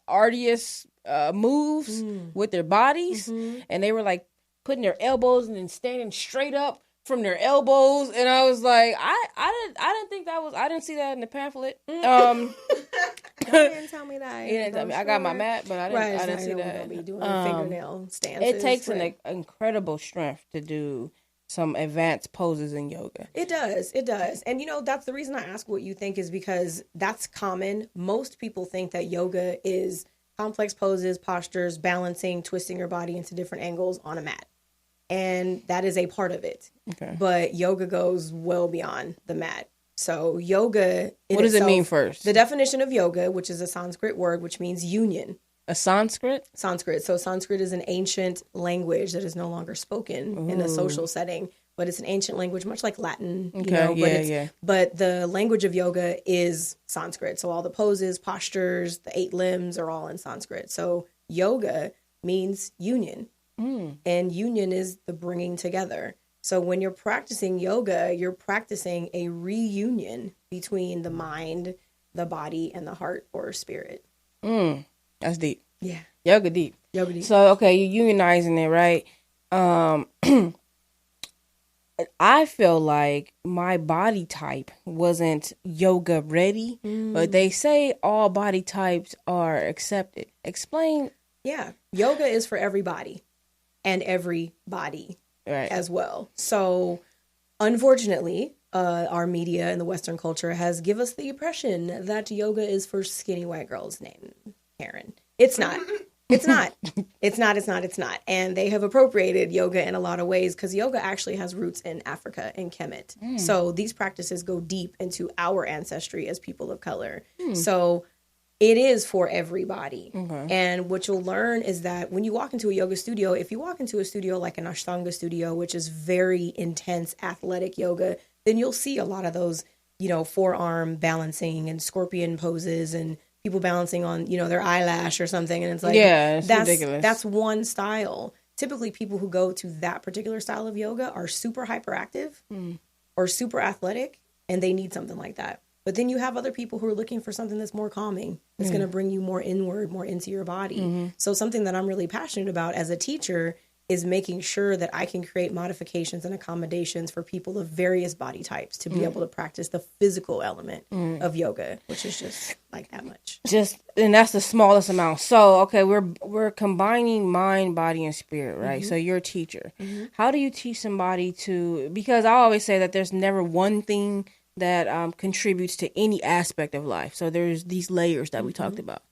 arduous moves with their bodies, and they were like putting their elbows and then standing straight up from their elbows, and I was like, I didn't think that was, I didn't see that in the pamphlet. You didn't tell me that. You didn't tell me. I got my mat, but I didn't see that. Be doing fingernail stances. It takes an incredible strength to do some advanced poses in yoga. It does. And that's the reason I ask what you think, is because that's common. Most people think that yoga is complex poses, postures, balancing, twisting your body into different angles on a mat. And that is a part of it. Okay. But yoga goes well beyond the mat. So yoga... What does it mean first? The definition of yoga, which is a Sanskrit word, which means union. A Sanskrit? Sanskrit. So Sanskrit is an ancient language that is no longer spoken in a social setting. But it's an ancient language, much like Latin. But the language of yoga is Sanskrit. So all the poses, postures, the 8 limbs are all in Sanskrit. So yoga means union. And union is the bringing together. So when you're practicing yoga, you're practicing a reunion between the mind, the body, and the heart or spirit. That's deep. Yeah. Yoga deep. So, okay, you're unionizing it, right? I feel like my body type wasn't yoga ready, but they say all body types are accepted. Explain. Yeah. Yoga is for everybody. and every body as well. So unfortunately, our media and the Western culture has given us the impression that yoga is for skinny white girls named Karen. It's not. It's not. It's not. And they have appropriated yoga in a lot of ways because yoga actually has roots in Africa and Kemet. So these practices go deep into our ancestry as people of color. So it is for everybody. And what you'll learn is that when you walk into a yoga studio, if you walk into a studio like an Ashtanga studio, which is very intense athletic yoga, then you'll see a lot of those, forearm balancing and scorpion poses and people balancing on, their eyelash or something. And it's like, that's ridiculous. That's one style. Typically, people who go to that particular style of yoga are super hyperactive or super athletic, and they need something like that. But then you have other people who are looking for something that's more calming. It's going to bring you more inward, more into your body. So something that I'm really passionate about as a teacher is making sure that I can create modifications and accommodations for people of various body types to be able to practice the physical element of yoga, which is just like that much. And that's the smallest amount. So, okay, we're combining mind, body, and spirit, right? So you're a teacher. How do you teach somebody because I always say that there's never one thing that contributes to any aspect of life. So there's these layers that we talked about.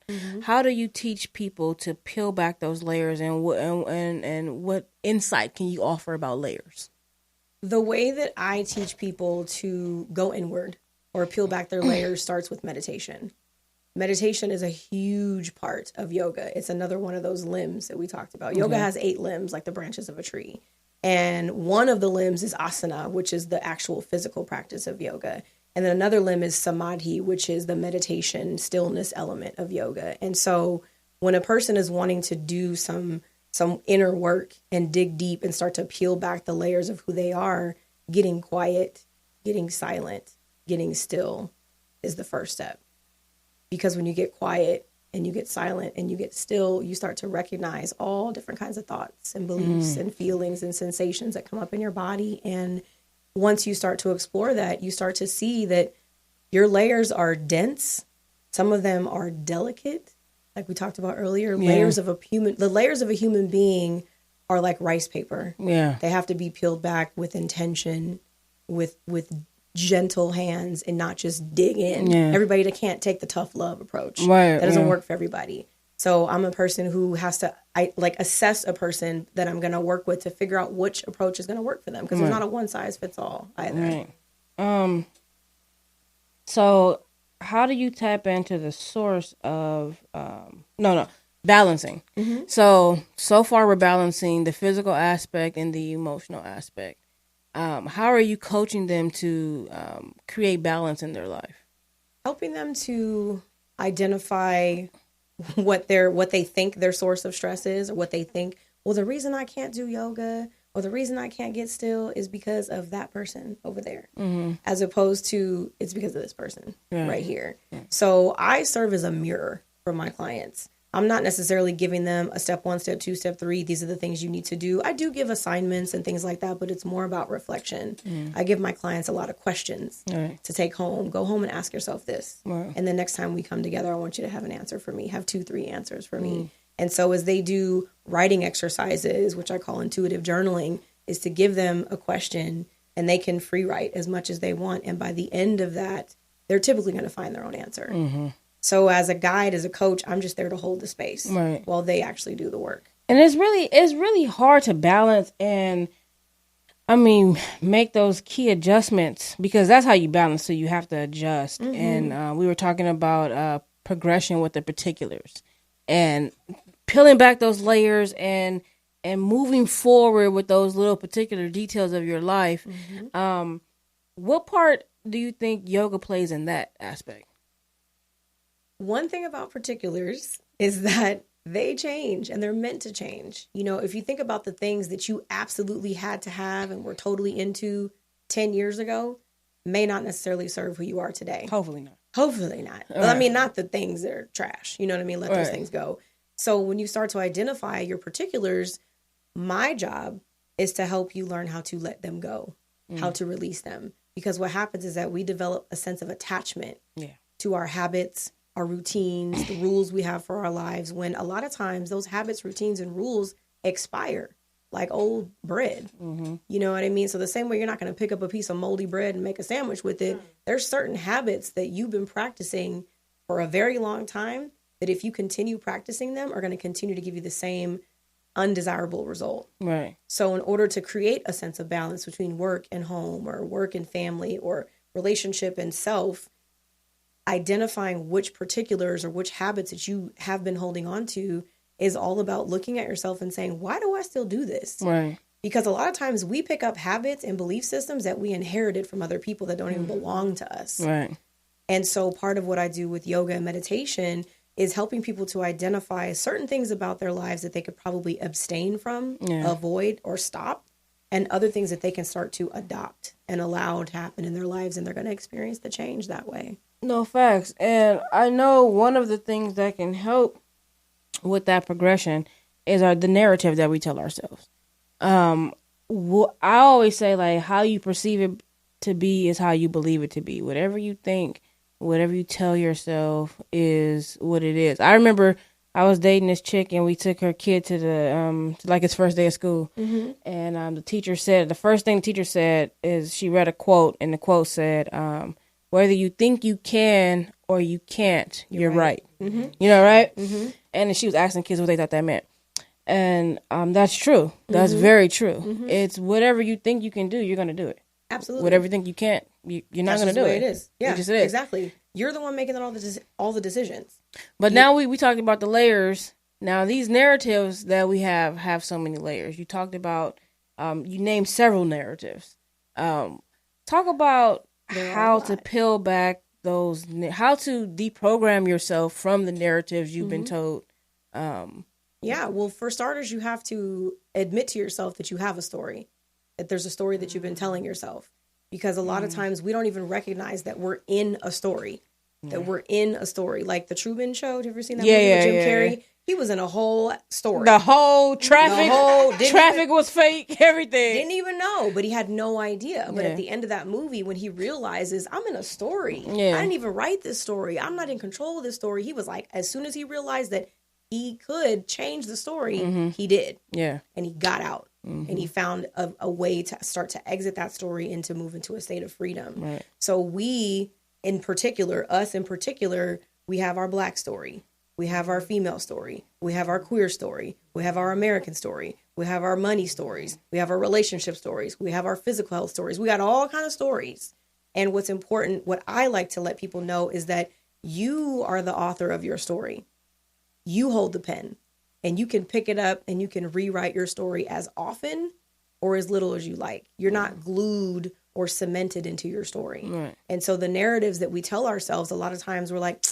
How do you teach people to peel back those layers, and what insight can you offer about layers? The way that I teach people to go inward or peel back their layers starts with meditation. Meditation is a huge part of yoga. It's another one of those limbs that we talked about. Yoga has 8 limbs, like the branches of a tree. And one of the limbs is asana, which is the actual physical practice of yoga. And then another limb is samadhi, which is the meditation stillness element of yoga. And so when a person is wanting to do some inner work and dig deep and start to peel back the layers of who they are, getting quiet, getting silent, getting still is the first step. Because when you get quiet and you get silent and you get still, you start to recognize all different kinds of thoughts and beliefs and feelings and sensations that come up in your body. And once you start to explore that, you start to see that your layers are dense. Some of them are delicate, like we talked about earlier. The layers of a human being are like rice paper. They have to be peeled back with intention, with gentle hands, and not just dig in. Everybody that can't take the tough love approach. That doesn't work for everybody. So I'm a person who has to assess a person that I'm going to work with to figure out which approach is going to work for them, because there's not a one size fits all either. So how do you tap into the source of balancing? So far we're balancing the physical aspect and the emotional aspect. How are you coaching them to create balance in their life? Helping them to identify what they think their source of stress is, or what they think, well, the reason I can't do yoga or the reason I can't get still is because of that person over there, as opposed to it's because of this person right here. So I serve as a mirror for my clients. I'm not necessarily giving them a step 1, step 2, step 3. These are the things you need to do. I do give assignments and things like that, but it's more about reflection. I give my clients a lot of questions to take home. Go home and ask yourself this. And the next time we come together, I want you to have an answer for me. Have 2, 3 answers for me. And so as they do writing exercises, which I call intuitive journaling, is to give them a question and they can free write as much as they want. And by the end of that, they're typically going to find their own answer. So as a guide, as a coach, I'm just there to hold the space while they actually do the work. And it's really hard to balance and, make those key adjustments, because that's how you balance. So you have to adjust. And we were talking about progression with the particulars and peeling back those layers and moving forward with those little particular details of your life. What part do you think yoga plays in that aspect? One thing about particulars is that they change and they're meant to change. If you think about the things that you absolutely had to have and were totally into 10 years ago, may not necessarily serve who you are today. Hopefully not. Well, not the things that are trash. You know what I mean? Let those things go. So when you start to identify your particulars, my job is to help you learn how to let them go, how to release them. Because what happens is that we develop a sense of attachment to our habits, our routines, the rules we have for our lives, when a lot of times those habits, routines, and rules expire. like old bread. You know what I mean? So the same way you're not going to pick up a piece of moldy bread and make a sandwich with it, there's certain habits that you've been practicing for a very long time that if you continue practicing them are going to continue to give you the same undesirable result. Right. So in order to create a sense of balance between work and home or work and family or relationship and self, identifying which particulars or which habits that you have been holding on to is all about looking at yourself and saying, why do I still do this? Right. Because a lot of times we pick up habits and belief systems that we inherited from other people that don't even belong to us. Right. And so part of what I do with yoga and meditation is helping people to identify certain things about their lives that they could probably abstain from, avoid, or stop, and other things that they can start to adopt and allow to happen in their lives, and they're going to experience the change that way. No, facts. And I know one of the things that can help with that progression is the narrative that we tell ourselves. I always say, like, how you perceive it to be is how you believe it to be. Whatever you think, whatever you tell yourself is what it is. I remember I was dating this chick and we took her kid to the like his first day of school, and the first thing the teacher said is she read a quote, and the quote said, "Whether you think you can or you can't, you're right." You know, right? And then she was asking kids what they thought that meant. And that's true. That's very true. It's whatever you think you can do, you're going to do it. Absolutely. Whatever you think you can't, you're not going to do it. It is. Yeah, it just is. Exactly. You're the one making all the decisions. But now we talked about the layers. Now these narratives that we have so many layers. You talked about, you named several narratives. Talk about how to peel back those, how to deprogram yourself from the narratives you've been told. Yeah, well, for starters, you have to admit to yourself that you have a story, that there's a story that you've been telling yourself. Because a lot of times we don't even recognize that we're in a story, that we're in a story. Like the Truman Show, have you ever seen that movie with Jim Carrey? He was in a whole story. The whole traffic was fake, everything. Didn't even know, but he had no idea. But at the end of that movie, when he realizes, I'm in a story. I didn't even write this story. I'm not in control of this story. He was like, as soon as he realized that he could change the story, he did. Yeah. And he got out. And he found a way to start to exit that story and to move into a state of freedom. Right. So us in particular, we have our Black story. We have our female story. We have our queer story. We have our American story. We have our money stories. We have our relationship stories. We have our physical health stories. We got all kinds of stories. And what's important, what I like to let people know is that you are the author of your story. You hold the pen. And you can pick it up and you can rewrite your story as often or as little as you like. You're not glued or cemented into your story. Right. And so the narratives that we tell ourselves, a lot of times we're like,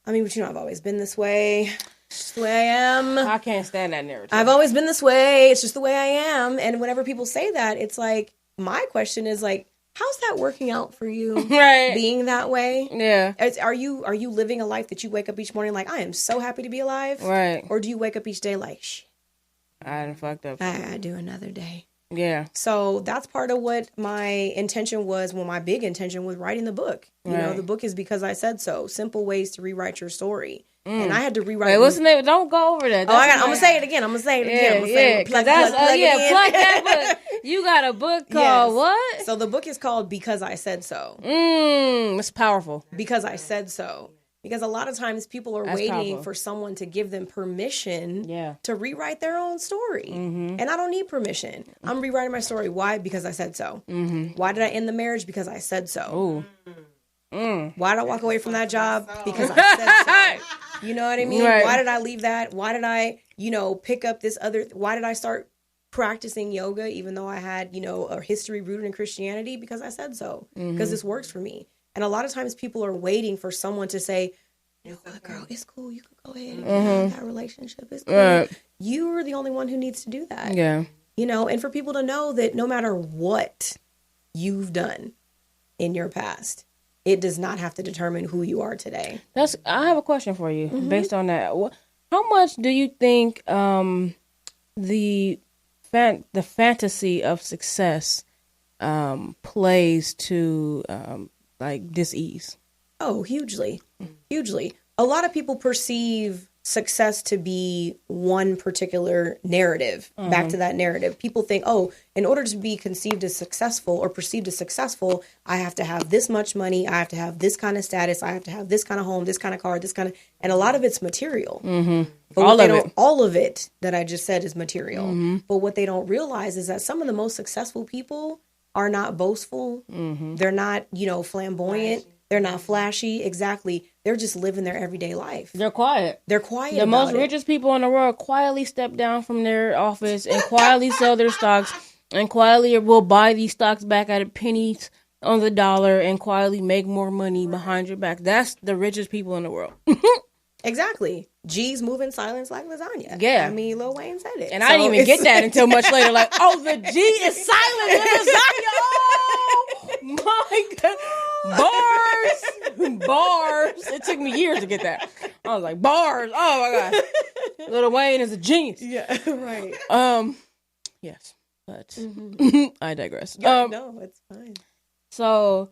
I mean, but you know, I've always been this way. It's just the way I am. I can't stand that narrative. I've always been this way. It's just the way I am. And whenever people say that, it's like, my question is like, how's that working out for you? Right. Being that way? Yeah. Are you living a life that you wake up each morning like, I am so happy to be alive? Right. Or do you wake up each day like, shit, I done fucked up. I gotta do another day. Yeah. So that's part of what my intention was. Well, my big intention was writing the book. You know, the book is Because I Said So. Simple ways to rewrite your story. And I had to rewrite. Wait, what's the name? Don't go over that. I'm gonna say it again. I'm gonna say it again. Plug that book. You got a book called what? So the book is called Because I Said So. It's powerful. Because I Said So. Because a lot of times people are waiting for someone to give them permission to rewrite their own story. And I don't need permission. I'm rewriting my story. Why? Because I said so. Why did I end the marriage? Because I said so. Why did I walk away from that job? Because I said so. You know what I mean? Right. Why did I leave that? Why did I, pick up this other? Why did I start practicing yoga even though I had, a history rooted in Christianity? Because I said so. Because this works for me. And a lot of times people are waiting for someone to say, you know what, girl, it's cool. You could go ahead and have that relationship. It's cool. You're the only one who needs to do that. Yeah. And for people to know that no matter what you've done in your past, it does not have to determine who you are today. I have a question for you based on that. How much do you think the fantasy of success plays to dis-ease? Oh, hugely. A lot of people perceive success to be one particular narrative. Back to that narrative. People think, oh, in order to be conceived as successful or perceived as successful, I have to have this much money. I have to have this kind of status. I have to have this kind of home, this kind of car, this kind of, and a lot of it's material. But all of it that I just said is material. But what they don't realize is that some of the most successful people are not boastful. They're not, flamboyant. They're not flashy. Exactly. They're just living their everyday life. They're quiet. The most richest people in the world quietly step down from their office and quietly sell their stocks and quietly will buy these stocks back at pennies on the dollar and quietly make more money behind your back. That's the richest people in the world. Exactly. G's move in silence like lasagna. Yeah. I mean, Lil Wayne said it. And I didn't even get that until much later. Like, oh, the G is silent in lasagna. Oh, my God. Bars. It took me years to get that. I was like, bars. Oh, my God. Lil Wayne is a genius. Yeah, right. Yes. But I digress. No, it's fine. So,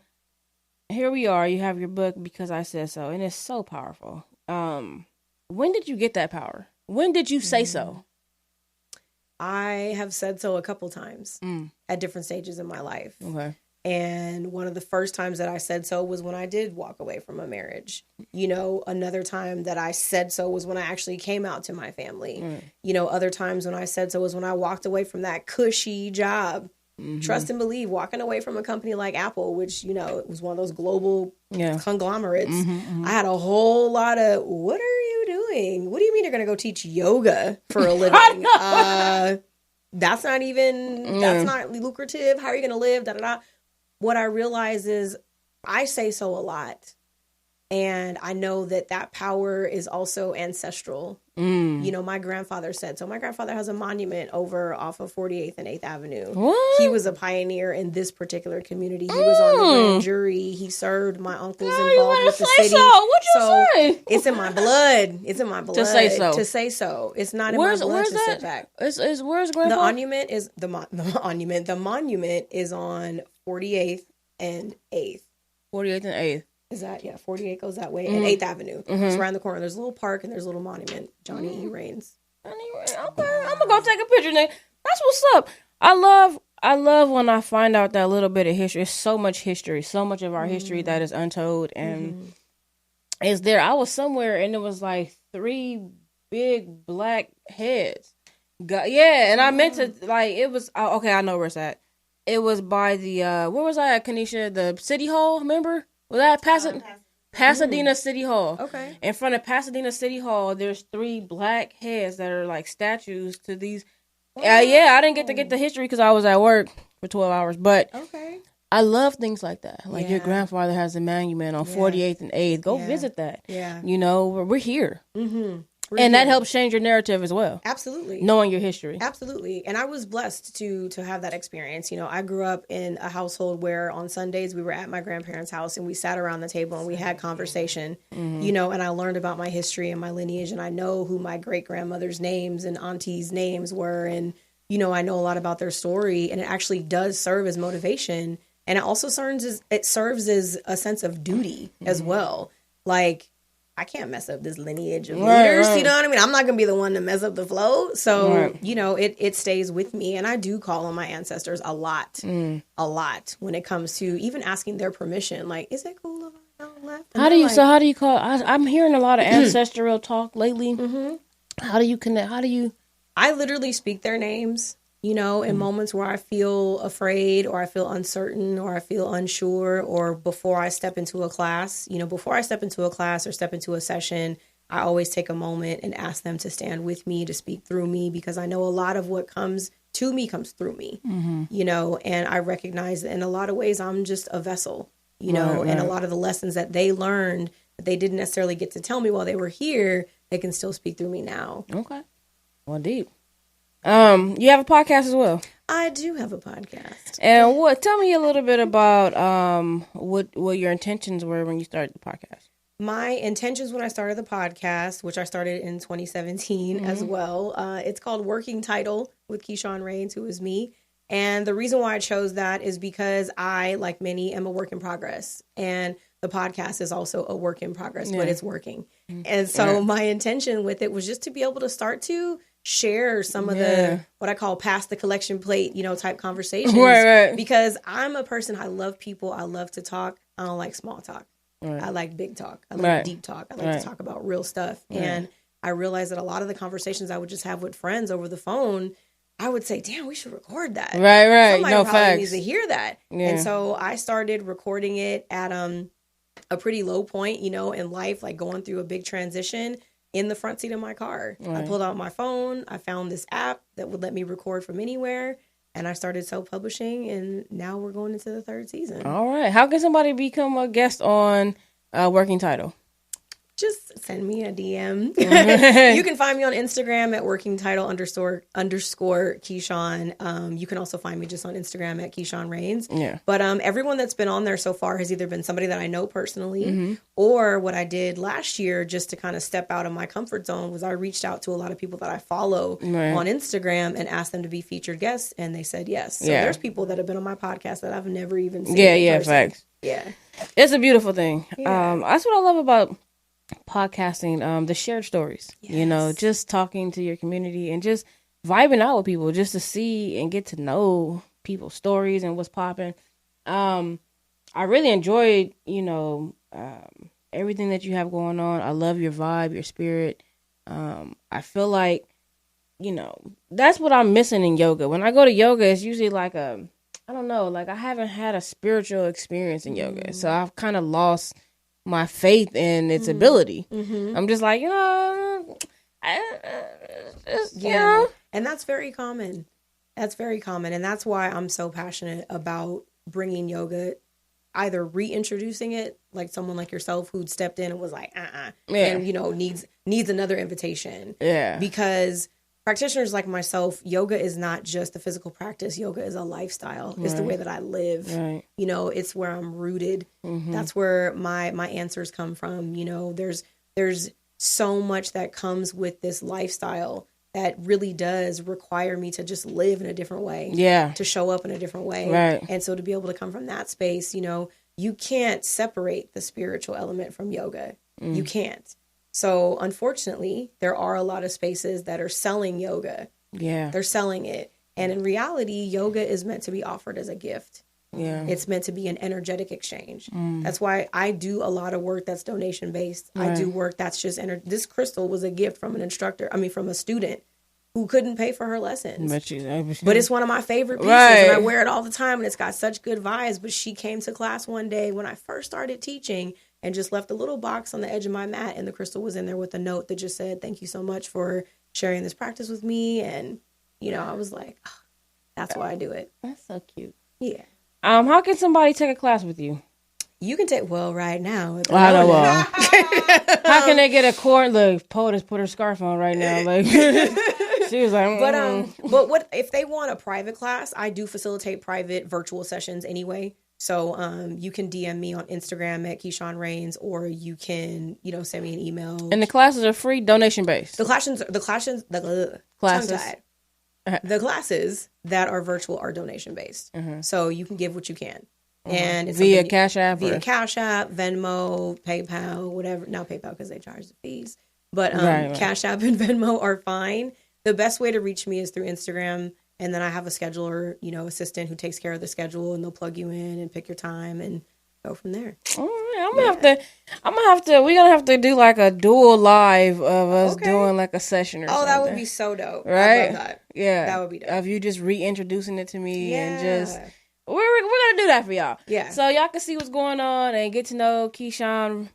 here we are. You have your book, Because I Said So. And it's so powerful. When did you get that power? When did you say so? I have said so a couple times at different stages in my life. Okay. And one of the first times that I said so was when I did walk away from a marriage. Another time that I said so was when I actually came out to my family. Other times when I said so was when I walked away from that cushy job. Trust and believe, walking away from a company like Apple, which, it was one of those global conglomerates. I had a whole lot of, what are you doing? What do you mean you're going to go teach yoga for a living? That's not lucrative. How are you going to live? Da, da, da. What I realize is I say so a lot. And I know that power is also ancestral. My grandfather said so. My grandfather has a monument over off of 48th and 8th Avenue. What? He was a pioneer in this particular community. He was on the grand jury. He served my uncles involved with the city. So what'd you say? It's in my blood. It's in my blood to say so. To say so. It's not in my blood to sit back. Where's grandfather? The monument is the monument is on 48th and 8th. 48th and 8th. Is that, 48 goes that way, and 8th Avenue. It's around the corner. There's a little park, and there's a little monument. Johnny E. Reigns. Okay, I'm going to go take a picture now. That's what's up. I love when I find out that little bit of history. It's so much history, so much of our history that is untold, and it's there. I was somewhere, and it was like 3 big black heads. And I meant to, it was, okay, I know where it's at. It was by the, where was I at, Kanisha? The City Hall, remember? Was that Pasadena City Hall? Okay. In front of Pasadena City Hall, there's 3 black heads that are like statues to these. I didn't get to get the history because I was at work for 12 hours. But okay. I love things like that. Like your grandfather has a monument on 48th and 8th. Go visit that. Yeah. We're here. That helps change your narrative as well. Absolutely. Knowing your history. Absolutely. And I was blessed to have that experience. I grew up in a household where on Sundays we were at my grandparents' house and we sat around the table and we had conversation, and I learned about my history and my lineage, and I know who my great-grandmother's names and aunties' names were, and, I know a lot about their story, and it actually does serve as motivation. And it also serves as a sense of duty as well. Like, I can't mess up this lineage of leaders, you know what I mean? I'm not going to be the one to mess up the flow. So, it stays with me. And I do call on my ancestors a lot when it comes to even asking their permission. Like, is it cool if I go left? How do you call, I'm hearing a lot of ancestral talk lately. How do you connect? I literally speak their names. In moments where I feel afraid or I feel uncertain or I feel unsure, or before I step into a class, before I step into a class or step into a session, I always take a moment and ask them to stand with me, to speak through me, because I know a lot of what comes to me comes through me, and I recognize that in a lot of ways I'm just a vessel, and a lot of the lessons that they learned that they didn't necessarily get to tell me while they were here, they can still speak through me now. Okay. Well, deep. You have a podcast as well. I do have a podcast. And tell me a little bit about what your intentions were when you started the podcast. My intentions when I started the podcast, which I started in 2017 as well, it's called Working Title with Keyshawn Rains, who is me. And the reason why I chose that is because I, like many, am a work in progress. And the podcast is also a work in progress, but it's working. And so my intention with it was just to be able to start to share some of the, what I call pass the collection plate, type conversations. Right. Because I'm a person, I love people. I love to talk. I don't like small talk. Right. I like big talk. I like deep talk. I like to talk about real stuff. And I realized that a lot of the conversations I would just have with friends over the phone, I would say, damn, we should record that. Right. Somebody No probably facts. needs to hear that. Yeah. And so I started recording it at a pretty low point, in life, like going through a big transition in the front seat of my car. Right. I pulled out my phone. I found this app that would let me record from anywhere. And I started self-publishing, and now we're going into the 3rd season. All right. How can somebody become a guest on Working Title? Just send me a DM. You can find me on Instagram at working title __ Keyshawn. You can also find me just on Instagram at Keyshawn Rains. Yeah. But everyone that's been on there so far has either been somebody that I know personally, or what I did last year just to kind of step out of my comfort zone was I reached out to a lot of people that I follow on Instagram and asked them to be featured guests, and they said yes. So there's people that have been on my podcast that I've never even seen. Yeah, facts. Yeah. It's a beautiful thing. Yeah. That's what I love about podcasting, the shared stories, just talking to your community and just vibing out with people just to see and get to know people's stories and what's popping. I really enjoyed, everything that you have going on. I love your vibe, your spirit. I feel like, that's what I'm missing in yoga. When I go to yoga, it's usually like I haven't had a spiritual experience in yoga. So I've kind of lost my faith in its ability. I'm just like, and that's very common. And that's why I'm so passionate about bringing yoga, either reintroducing it, like someone like yourself who'd stepped in and was like, and needs another invitation. Yeah. Because practitioners like myself, yoga is not just a physical practice. Yoga is a lifestyle. It's the way that I live. Right. It's where I'm rooted. That's where my answers come from. There's so much that comes with this lifestyle that really does require me to just live in a different way. Yeah. To show up in a different way. Right. And so to be able to come from that space, you can't separate the spiritual element from yoga. You can't. So unfortunately, there are a lot of spaces that are selling yoga. Yeah. They're selling it. And in reality, yoga is meant to be offered as a gift. Yeah. It's meant to be an energetic exchange. That's why I do a lot of work that's donation based. Right. I do work that's just this crystal was a gift from from a student who couldn't pay for her lessons. But it's one of my favorite pieces. Right. And I wear it all the time and it's got such good vibes. But she came to class one day when I first started teaching and just left a little box on the edge of my mat, and the crystal was in there with a note that just said, "Thank you so much for sharing this practice with me." And, I was like, oh, that's why I do it. That's so cute. Yeah. How can somebody take a class with you? You can take, right now. I know. How can they get a cord? Look, Poe just put her scarf on right now. Like, she was like, But what if they want a private class? I do facilitate private virtual sessions anyway. So you can DM me on Instagram at Keyshawn Rains, or you can, send me an email. And the classes are free, donation based. The classes that are virtual are donation based. So you can give what you can. And it's via Cash App, Venmo, PayPal, whatever. Not PayPal because they charge the fees, but Cash App and Venmo are fine. The best way to reach me is through Instagram. And then I have a scheduler, assistant who takes care of the schedule, and they'll plug you in and pick your time and go from there. All right, we're gonna have to do like a dual live of us doing like a session or something. Oh, that would be so dope. Right? I love that. Yeah. That would be dope. Of you just reintroducing it to me and just we're gonna do that for y'all. Yeah. So y'all can see what's going on and get to know Keyshawn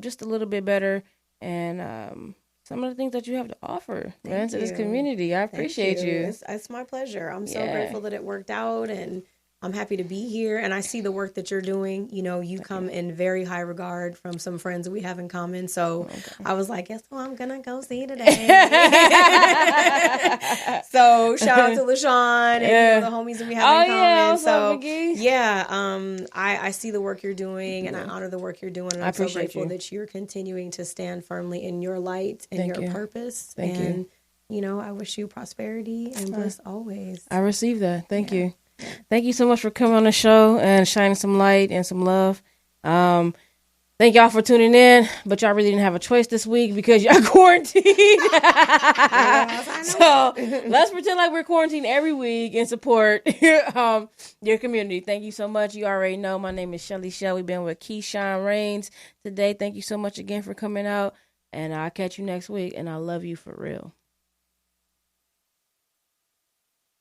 just a little bit better, and some of the things that you have to offer to this community. I appreciate you. It's my pleasure. I'm so grateful that it worked out, and I'm happy to be here. And I see the work that you're doing. You come in very high regard from some friends that we have in common. So I was like, guess who I'm going to go see today? So shout out to LaShawn and the homies that we have in common. I see the work you're doing, and I honor the work you're doing. And I'm so grateful that you're continuing to stand firmly in your light and your purpose. Thank you. I wish you prosperity and bliss always. I receive that. Thank you. Thank you so much for coming on the show and shining some light and some love. Thank y'all for tuning in, but y'all really didn't have a choice this week because y'all quarantined. So let's pretend like we're quarantined every week and support your community. Thank you so much. You already know my name is Chelle. We've been with Keyshawn Rains today. Thank you so much again for coming out, and I'll catch you next week, and I love you for real.